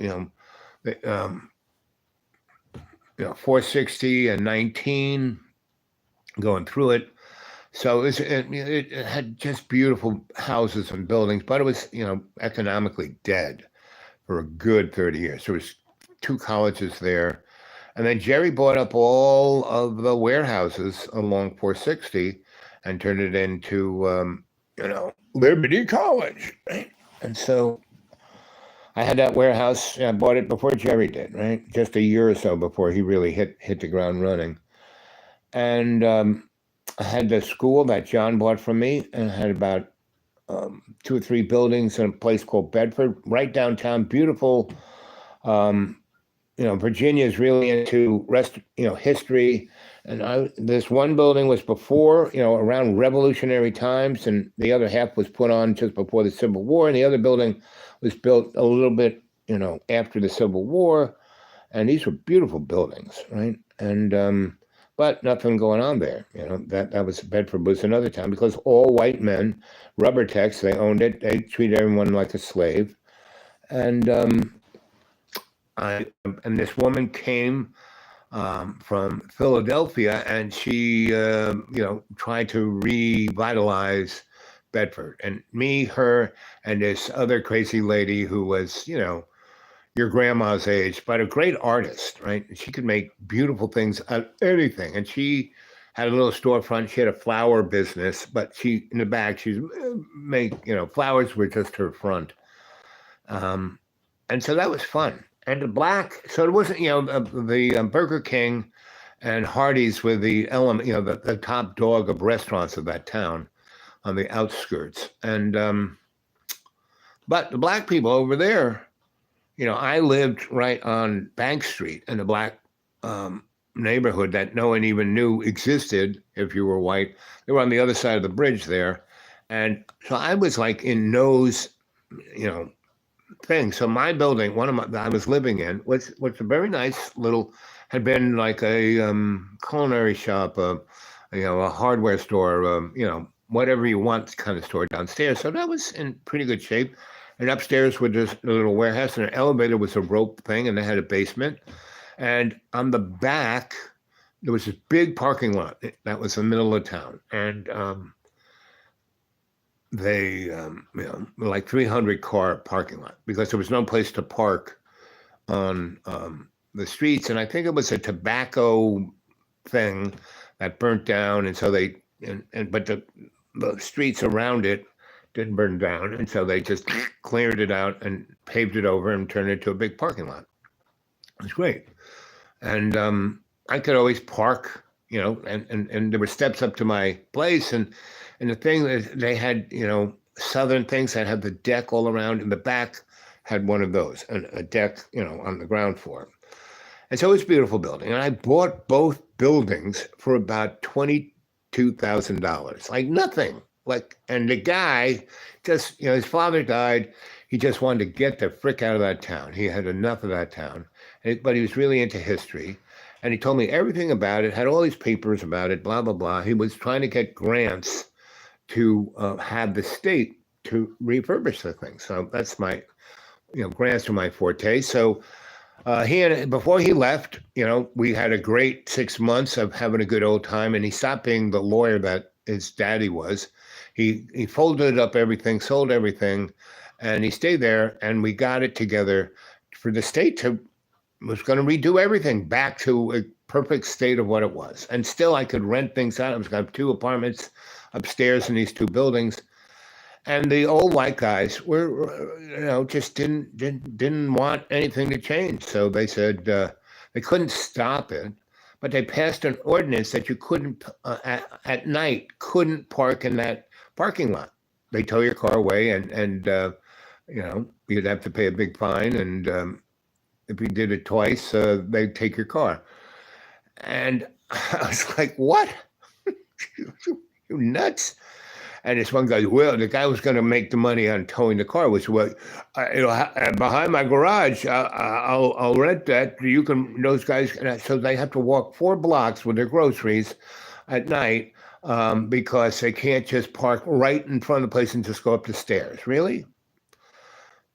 460 and 19 going through it. So it had just beautiful houses and buildings, but it was, economically dead for a good 30 years. There was 2 colleges there. And then Jerry bought up all of the warehouses along 460 and turned it into, Liberty College. Right? And so I had that warehouse. I bought it before Jerry did, right? Just a year or so before he really hit the ground running. And I had the school that John bought from me, and I had about 2 or 3 buildings in a place called Bedford, right downtown. Beautiful. Virginia is really into history. And this one building was before, around Revolutionary times, and the other half was put on just before the Civil War. And the other building was built a little bit, after the Civil War. And these were beautiful buildings, right? And but nothing going on there. That was Bedford was another town because all white men, rubber techs, they owned it. They treated everyone like a slave. And this woman came from Philadelphia, and she, tried to revitalize Bedford. And me, her, and this other crazy lady who was, your grandma's age, but a great artist, right? She could make beautiful things out of anything. And she had a little storefront. She had a flower business, but in the back, she'd make, flowers were just her front. And so that was fun. And so it wasn't, the Burger King and Hardee's were the element, the top dog of restaurants of that town on the outskirts. And, but the black people over there, I lived right on Bank Street in a black neighborhood that no one even knew existed if you were white. They were on the other side of the bridge there. And so I was like in those, things. So my building, I was living in, was a very nice little, had been like a culinary shop, a hardware store, whatever you want kind of store downstairs. So that was in pretty good shape. And upstairs was just a little warehouse, and an elevator was a rope thing, and they had a basement. And on the back, there was this big parking lot that was in the middle of town. And they, like 300 car parking lot because there was no place to park on the streets. And I think it was a tobacco thing that burnt down. And so but the streets around it didn't burn down. And so they just cleared it out and paved it over and turned it into a big parking lot. It was great. And I could always park, and there were steps up to my place. And the thing is, they had, southern things that had the deck all around. In the back had one of those, a deck, on the ground floor. And so it was a beautiful building. And I bought both buildings for about $22,000, like nothing. And the guy just, his father died. He just wanted to get the frick out of that town. He had enough of that town. but he was really into history. And he told me everything about it, had all these papers about it, blah, blah, blah. He was trying to get grants to have the state to refurbish the thing. So that's my, grants are my forte. So before he left, we had a great 6 months of having a good old time, and he stopped being the lawyer that his daddy was. He folded up everything, sold everything, and he stayed there, and we got it together for the state to was going to redo everything back to a perfect state of what it was. And still I could rent things out. I was going to have 2 apartments upstairs in these 2 buildings. And the old white guys were, just didn't want anything to change. So they said they couldn't stop it, but they passed an ordinance that you couldn't, at night, couldn't park in that parking lot. They tow your car away, and you'd have to pay a big fine. And if you did it twice, they'd take your car. And I was like, what? You nuts? And this one guy, well, the guy was going to make the money on towing the car, which was, behind my garage, I'll rent that. You can, those guys, so they have to walk 4 blocks with their groceries at night because they can't just park right in front of the place and just go up the stairs. Really?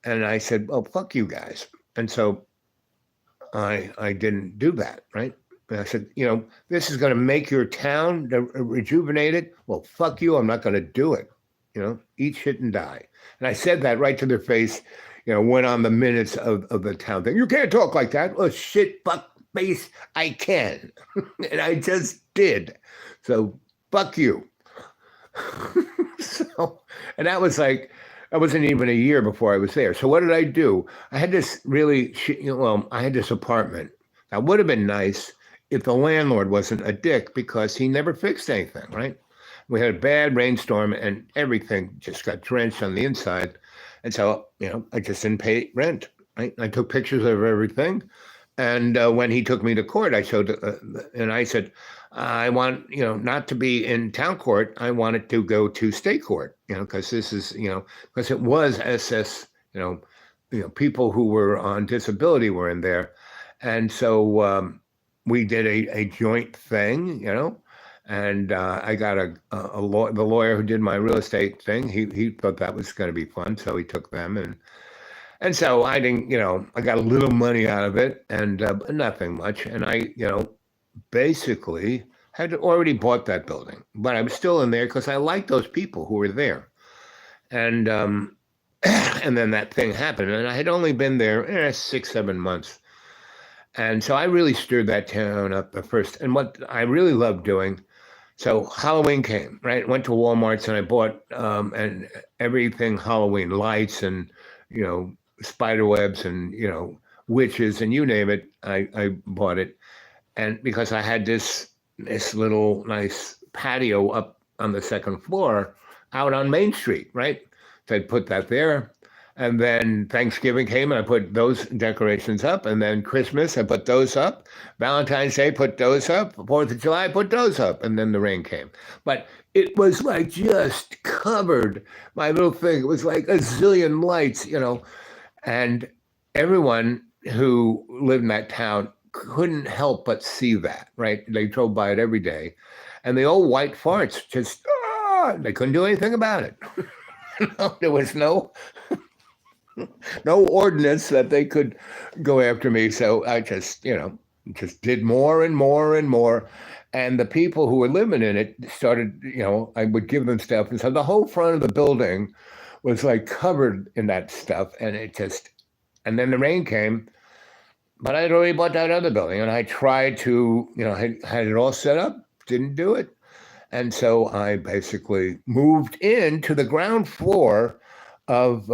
And I said, well, fuck you guys. And so I didn't do that, right? And I said, this is going to make your town rejuvenated. Well, fuck you. I'm not going to do it. Eat shit and die. And I said that right to their face, went on the minutes of the town thing. You can't talk like that. Well, shit, fuck face, I can. And I just did. So fuck you. And that was like, that wasn't even a year before I was there. So what did I do? I had this I had this apartment. That would have been nice if the landlord wasn't a dick, because he never fixed anything, right? We had a bad rainstorm and everything just got drenched on the inside. And so, I just didn't pay rent, right? I took pictures of everything. And when he took me to court, I showed, and I said, I want, not to be in town court. I wanted to go to state court, because this is, because it was SS, people who were on disability were in there. And so we did a joint thing, and I got the lawyer who did my real estate thing. He thought that was going to be fun, so he took them, and so I didn't, I got a little money out of it, and nothing much, and I, basically had already bought that building, but I was still in there because I liked those people who were there, and and then that thing happened, and I had only been there 6-7 months. And so I really stirred that town up the first. And what I really loved doing, so Halloween came, right? Went to Walmart's and I bought and everything Halloween, lights and, spider webs and, witches and you name it, I bought it. And because I had this little nice patio up on the 2nd floor out on Main Street, right? So I put that there. And then Thanksgiving came and I put those decorations up. And then Christmas, I put those up. Valentine's Day, put those up. 4th of July, I put those up. And then the rain came. But it was like just covered my little thing. It was like a zillion lights, and everyone who lived in that town couldn't help but see that, right? They drove by it every day. And the old white farts just, they couldn't do anything about it. There was no ordinance that they could go after me. So I just did more and more and more. And the people who were living in it started, I would give them stuff. And so the whole front of the building was like covered in that stuff. And and then the rain came, but I had already bought that other building. And I tried to, had it all set up, didn't do it. And so I basically moved into the ground floor of,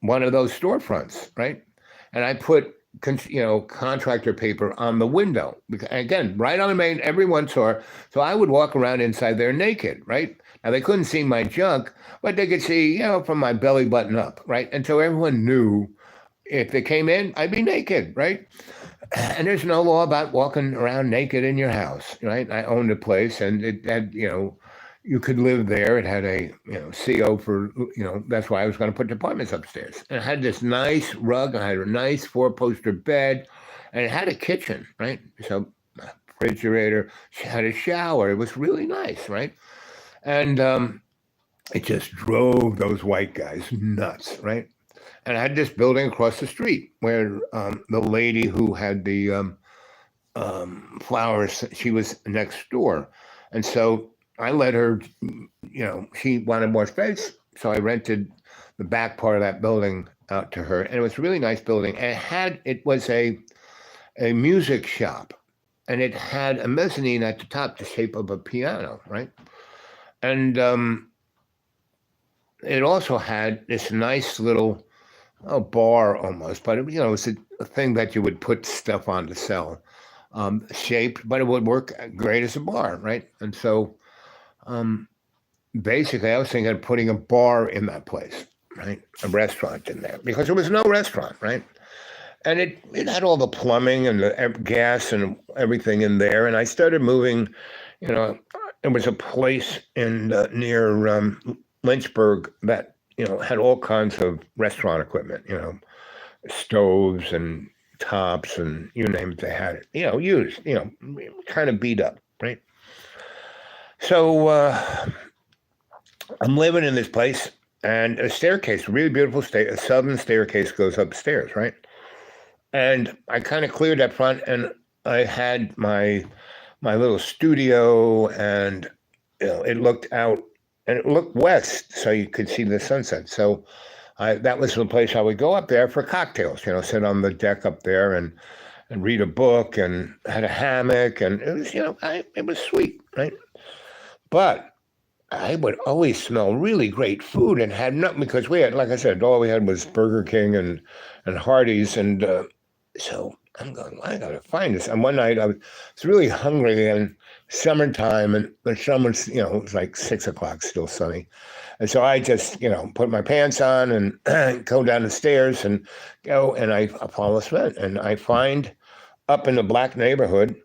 one of those storefronts, right? And I put, contractor paper on the window. Again, right on the main, everyone saw. So I would walk around inside there naked, right? Now they couldn't see my junk, but they could see, from my belly button up, right? And so everyone knew if they came in, I'd be naked, right? And there's no law about walking around naked in your house, right? I owned a place and it had, you could live there. It had a CO for that's why I was going to put the apartments upstairs. And it had this nice rug. I had a nice four-poster bed, and it had a kitchen, right? So refrigerator, had a shower. It was really nice, right? And it just drove those white guys nuts, right? And I had this building across the street where the lady who had the flowers, she was next door. And so I let her, she wanted more space. So I rented the back part of that building out to her. And it was a really nice building. And it was a music shop. And it had a mezzanine at the top, the shape of a piano, right? And it also had this nice little bar almost, but it was a thing that you would put stuff on to sell, shaped, but it would work great as a bar, right? And so basically I was thinking of putting a bar in that place, right? A restaurant in there, because there was no restaurant, right? And it had all the plumbing and the gas and everything in there. And I started moving, there was a place in near Lynchburg that, had all kinds of restaurant equipment, stoves and tops and you name it, they had it, used, kind of beat up, right? So I'm living in this place, and a staircase, really beautiful a southern staircase goes upstairs, right? And I kind of cleared that front, and I had my little studio, and it looked out, and it looked west, so you could see the sunset. So that was the place I would go up there for cocktails, sit on the deck up there and read a book, and had a hammock, and it was, it was sweet, right? But I would always smell really great food and had nothing, because we had, like I said, all we had was Burger King and Hardee's, and so I'm going, I got to find this. And one night I was really hungry, and summertime, and the summer's, it was like 6 o'clock, still sunny. And so I just, put my pants on and go down the stairs and go, and I follow this man, and I find up in the black neighborhood,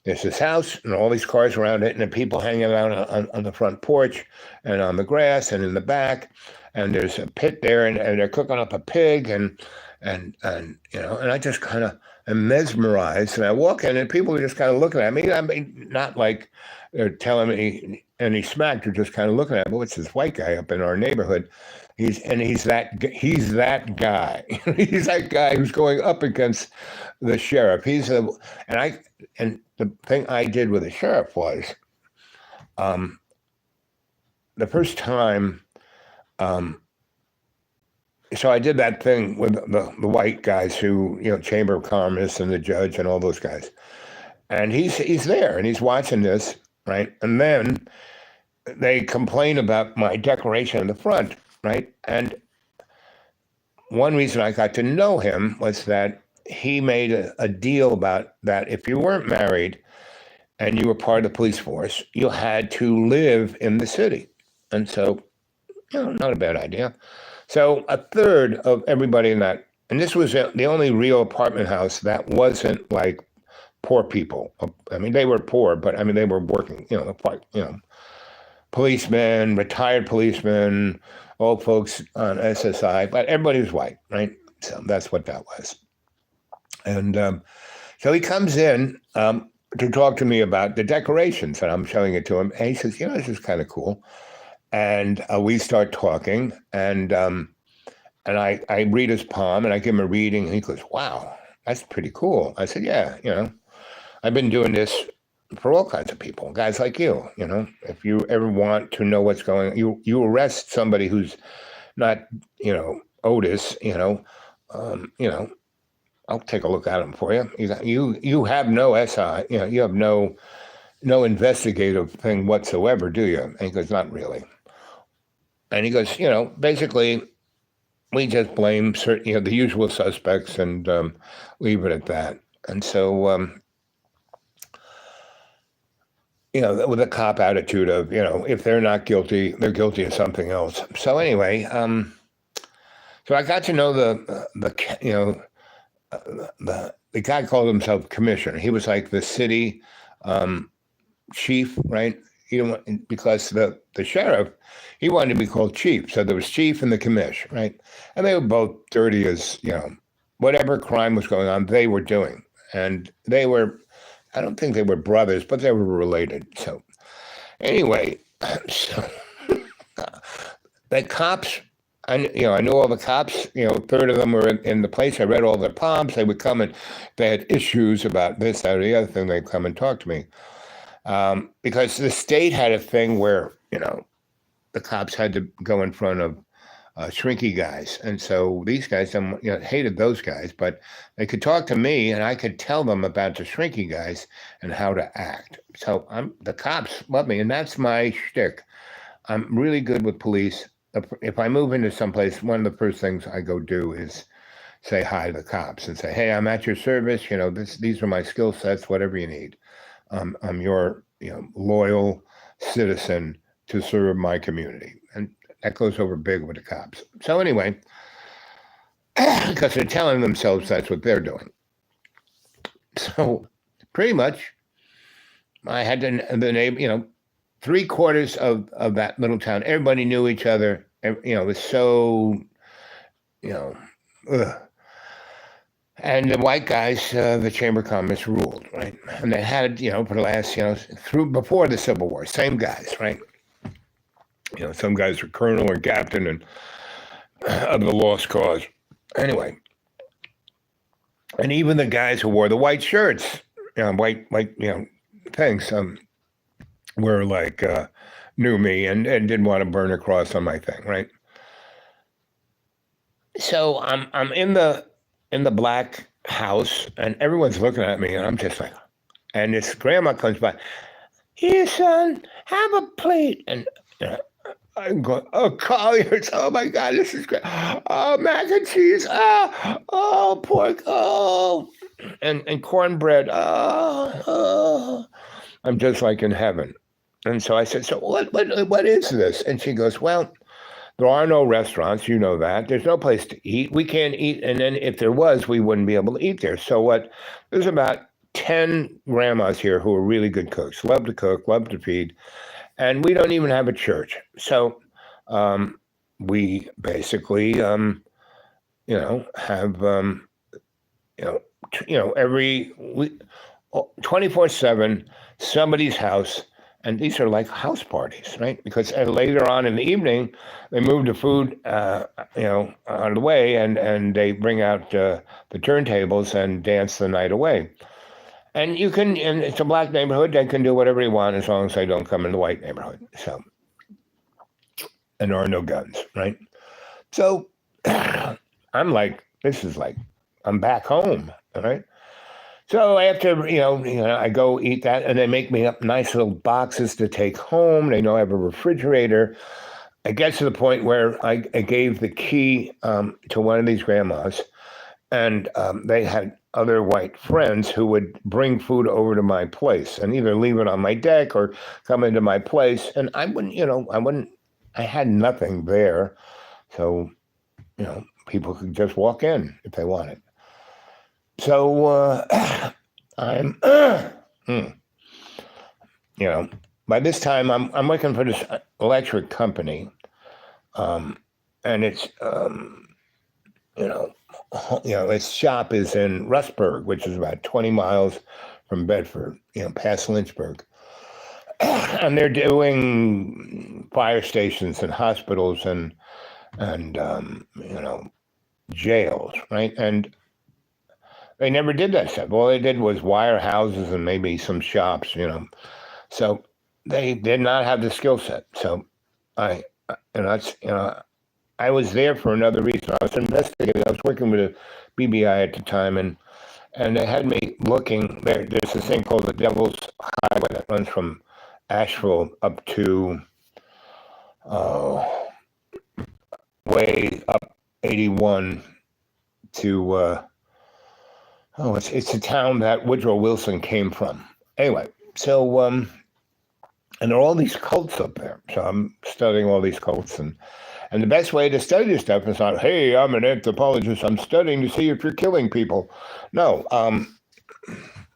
there's this house and all these cars around it, and the people hanging out on the front porch and on the grass and in the back. And there's a pit there, and they're cooking up a pig, and I just kind of am mesmerized. And I walk in, and people are just kind of looking at me. I mean, not like they're telling me any smack. They're just kind of looking at me. What's this white guy up in our neighborhood? He's that guy. He's that guy who's going up against the sheriff. And the thing I did with the sheriff was, the first time. So I did that thing with the white guys who, Chamber of Commerce and the judge and all those guys. And he's there, and he's watching this, right? And then they complain about my decoration in the front, right? And one reason I got to know him was that he made a deal about that if you weren't married and you were part of the police force, you had to live in the city. And so, not a bad idea. So a third of everybody in that, and this was the only real apartment house that wasn't like poor people. I mean, they were poor, but I mean, they were working, policemen, retired policemen, old folks on SSI, but everybody was white, right? So that's what that was. And so he comes in to talk to me about the decorations, and I'm showing it to him. And he says, this is kind of cool. And we start talking, and I read his palm, and I give him a reading, and he goes, "Wow, that's pretty cool." I said, "Yeah, I've been doing this for all kinds of people, guys like you. If you ever want to know what's going on, you arrest somebody who's not, Otis, I'll take a look at him for you. You have no SI, you have no investigative thing whatsoever, do you?" And he goes, "Not really." And he goes, basically, we just blame certain, the usual suspects, and leave it at that. And so, with a cop attitude of, if they're not guilty, they're guilty of something else. So anyway, so I got to know the guy called himself commissioner. He was like the city chief, right? he didn't want, because the sheriff, he wanted to be called chief. So there was chief and the commish, right? And they were both dirty as, whatever crime was going on, they were doing. And they were, I don't think they were brothers, but they were related. So anyway, so the cops, I knew all the cops, a third of them were in the place. I read all their palms. They would come and they had issues about this, that, or the other thing. They'd come and talk to me. Because the state had a thing where, the cops had to go in front of shrinky guys. And so these guys, hated those guys, but they could talk to me and I could tell them about the shrinky guys and how to act. So the cops love me, and that's my shtick. I'm really good with police. If I move into someplace, one of the first things I go do is say hi to the cops and say, hey, I'm at your service. These are my skill sets, whatever you need. I'm your, loyal citizen to serve my community. And that goes over big with the cops. So anyway, because they're telling themselves that's what they're doing. So pretty much I had the neighbor, 3/4 of that little town, everybody knew each other. It was so, ugh. And the white guys, the Chamber of Commerce ruled, right? And they had, for the last, before the Civil War, same guys, right? Some guys were colonel or captain and of the lost cause. Anyway, and even the guys who wore the white shirts, white, things, were like, knew me and didn't want to burn a cross on my thing, right? So I'm in the black house and everyone's looking at me and I'm just like, and this grandma comes by, here, son, have a plate. And I'm going, oh, Colliers, oh my God, this is great. Oh, mac and cheese, oh, pork, oh, and cornbread, oh. I'm just like in heaven. And so I said, so what is this? And she goes, well, there are no restaurants, you know that. There's no place to eat. We can't eat. And then if there was, we wouldn't be able to eat there. So there's about 10 grandmas here who are really good cooks, love to cook, love to feed. And we don't even have a church. So we basically, have, every week, 24/7, somebody's house. And these are like house parties, right? Because later on in the evening, they move the food, out of the way, and they bring out the turntables and dance the night away. And and it's a black neighborhood. They can do whatever they want as long as they don't come in the white neighborhood. So, and there are no guns, right? So I'm like, this is like, I'm back home, all right? So after, I go eat that and they make me up nice little boxes to take home. They know I have a refrigerator. I get to the point where I gave the key to one of these grandmas and they had other white friends who would bring food over to my place and either leave it on my deck or come into my place. And I wouldn't, I had nothing there. So, people could just walk in if they wanted. So I'm, by this time I'm working for this electric company, and it's, its shop is in Rustburg, which is about 20 miles from Bedford, past Lynchburg, and they're doing fire stations and hospitals and jails, right? And they never did that stuff. All they did was wire houses and maybe some shops, So they did not have the skill set. So I was there for another reason. I was investigating. I was working with a BBI at the time, and they had me looking there. There's this thing called the Devil's Highway that runs from Asheville up to way up 81 to it's a town that Woodrow Wilson came from. Anyway, so and there are all these cults up there. So I'm studying all these cults, and the best way to study this stuff is not, hey, I'm an anthropologist, I'm studying to see if you're killing people. No,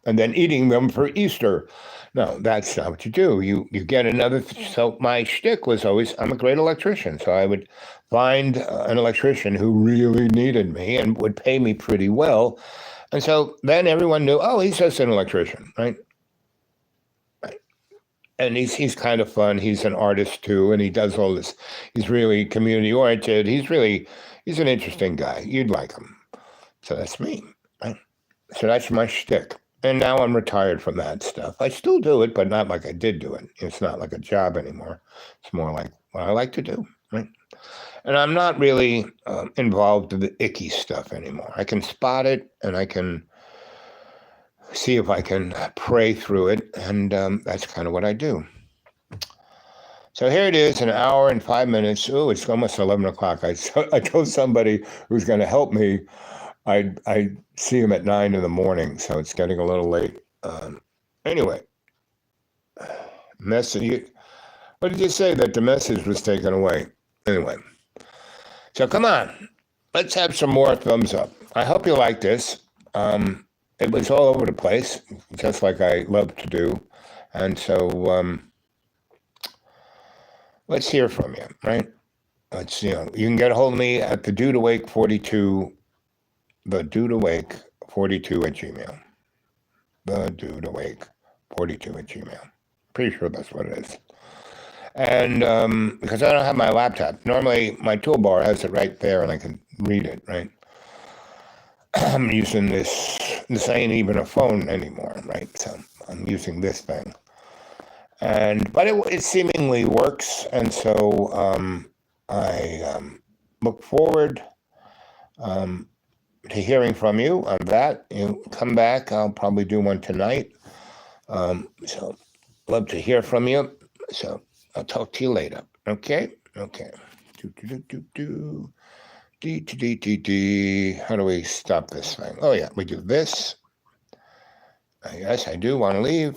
and then eating them for Easter. No, that's not what you do. You get another. So my shtick was always, I'm a great electrician. So I would find an electrician who really needed me and would pay me pretty well. And so then everyone knew, oh, he's just an electrician, right? And he's kind of fun. He's an artist too, and he does all this. He's really community oriented. He's an interesting guy. You'd like him. So that's me. Right? So that's my shtick. And now I'm retired from that stuff. I still do it, but not like I did do it. It's not like a job anymore. It's more like what I like to do. Right? And I'm not really involved in the icky stuff anymore. I can spot it, and I can see if I can pray through it, and that's kind of what I do. So here it is, an hour and 5 minutes. Oh, it's almost 11 o'clock. I told somebody who's going to help me, I see him at 9 in the morning, so it's getting a little late. Anyway, message. What did you say that the message was taken away? Anyway, so come on, let's have some more thumbs up. I hope you like this. It was all over the place, just like I love to do. And so let's hear from you, right? You can get a hold of me at the Dude Awake 42, the Dude Awake 42 at Gmail. The Dude Awake 42 at Gmail. Pretty sure that's what it is. And because I don't have my laptop, normally my toolbar has it right there and I can read it, right? I'm using this ain't even a phone anymore, right? So I'm using this thing. But it seemingly works, and so I look forward to hearing from you on that. You come back, I'll probably do one tonight. So love to hear from you. So I'll talk to you later. Okay? Okay. How do we stop this thing? Oh, yeah, we do this. Yes, I do want to leave.